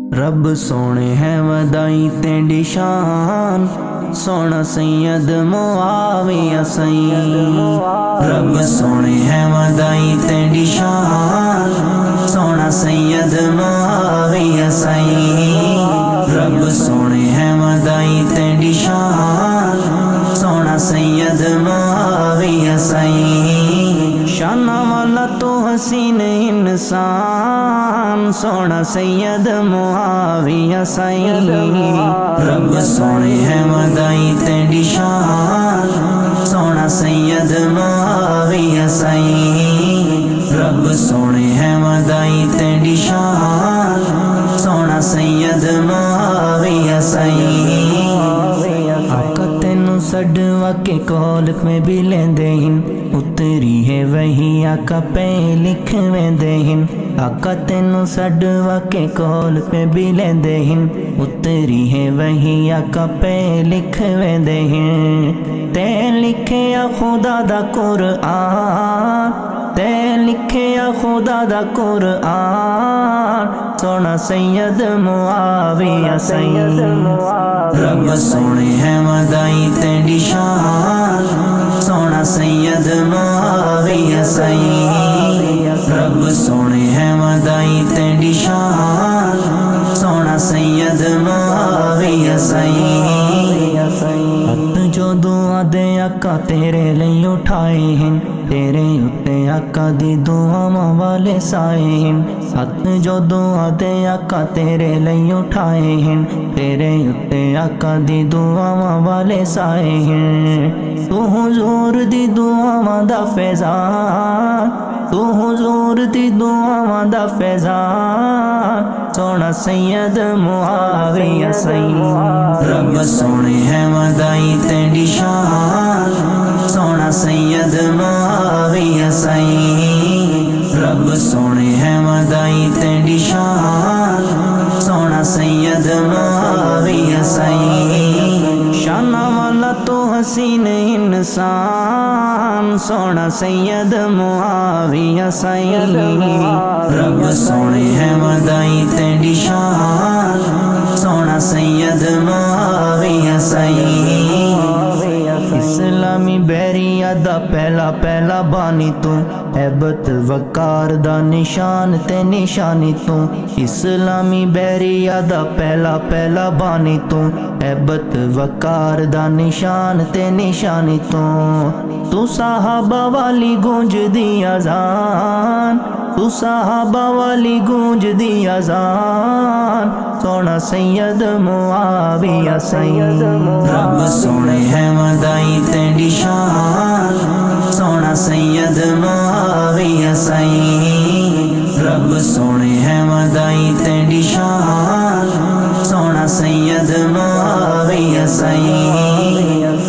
रब सोने है वदाई तेरी शान, सोना सैयद मुआविया सैयद। रब सोने है वदाई तेरी शान, सोना सैयद मुआविया सैयद। रब सोने है वदाई तेरी शान, सोना सैयद मुआविया सैयद। शाना वाला तो हसीन इंसान, सोना सैयद मुआविया सैयद। रब सोने है वदाई तेरी शान, सोना सैयद मुआविया सैयद। रब सोने है वदाई तेरी शान, सोना सैयद मुआविया सैयद। आका तेनू सड़वा के कौल में भी लेंदे हिन, उतरी है वही आका पे लिख वेंदे हिन। आका तेनू सड़वा के कौल में भी लेंदे हिन, उतरी है वही आका पे लिख वेंदे हिन। ते लिखे आ खुदा दा कुरआन, ते लिखे आ खुदा दा कुरआन, सोना सैयद मुआविया सैयद। रब सोने है वदाई तेरी शान, सोना सैयद मुआविया सैयद। रब सोने है वदाई तेरी शान, सोना सैयद मुआविया सैयद। हथ जो दुआ दे आका तेरे लिए उठाए हैं, तेरे उत्ते आका दी दुआवां वाले साए हैं। हथ जो दुआ दे आका तेरे लिए उठाए हैं, तेरे उत्ते आका दी दुआवां वाले साए हैं। तू हुजूर दी दुआवां दा फैज़ान, तू हुजूर दी दुआवां दा फैज़ान, सोना सैयद मुआविया सैयद। रब सोने है वदाई तेरी शान, सोना सैयद मुआविया सैयद। रब सोने है वदाई तेरी शान, सोना सैयद मुआविया सैयद। शाना वाला तो हसीन इंसान, सोना सैयद मुआविया सैयद। रब सोने है वदाई तेरी शान, सोना सैयद मुआविया सैयद। इस्लामी बैरिया दा पहला पहला बानी तू, हैबत वकार दा निशान ते निशानी तू। इस्लामी बैरिया दा पहला पहला बानी तू, हैबत वकार दा निशान ते निशानी तू। तू साहबा वाली गूंज दी अज़ान, तू साहबा वाली गूंज दी अज़ान, सोना सैयद मुआविया सैयद। रब सोने है वदाई तेरी शान, सोना सैयद मुआविया सैयद। रब सोने है वदाई तेरी शान, सोना सैयद मुआविया सैयद।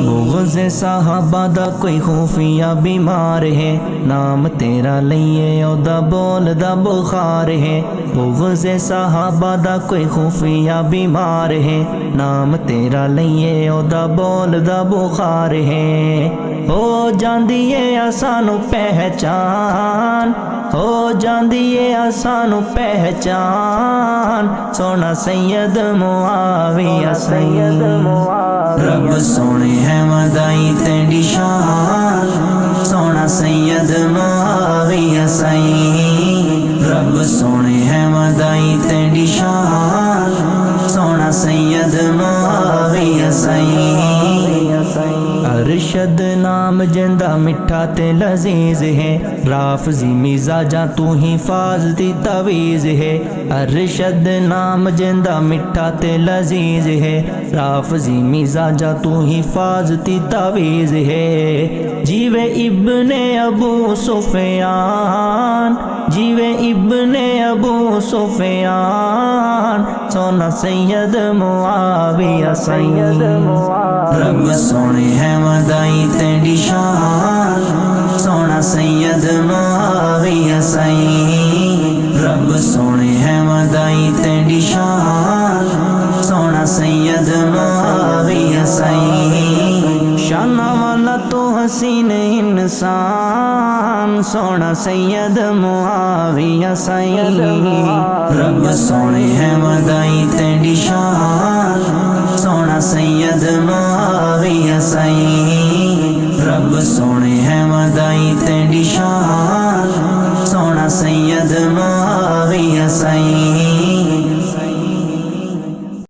बुग़्ज़ साहबा दा कोई खुफिया बीमार है, नाम तेरा लइए ओदा बोल दा बुखार है। बुग़्ज़ साहबा दा कोई खुफिया बीमार है, नाम तेरा लइए ओदा बोल दा बुखार है। हो जांदी है असानू पहचान, हो जांदी है असानू पहचान, सोना सैयद मुआविया सैयद। रब सोने है वदाई तेरी शान, सोना सैयद मुआविया सैयद। रब सोने है वदाई तेरी शान, सोना सैयद मुआविया सैयद। अरशद नाम जिंदा मिठा ते लजीज है, राफ़ज़ी मिजाजा तू हिफाज़ती तवीज़ है। अरशद नाम जिंदा मिठा ते लजीज है, राफ़ज़ी मिजाजा तू हिफाज़ती तवीज़ है। जीवे इब्ने अबू सुफ़ियान, जीवे इब्ने अबू सुफ़ियान, सोना सैयद मुआविया सैयद। रब सोने है वदाई तेरी शान, सोना सैयद मुआविया सैयद। रब सोने है वदाई तेरी शान, सोना सैयद मुआविया सैयद। शाना वाला तो हसीन इंसान, सोना सैयद मुआविया सैयद। रब सोने है वधाई तेरी शान, सोना सैयद मुआविया साईं। रब सोने है वधाई तेरी शान, सोना सैयद मुआविया साईं।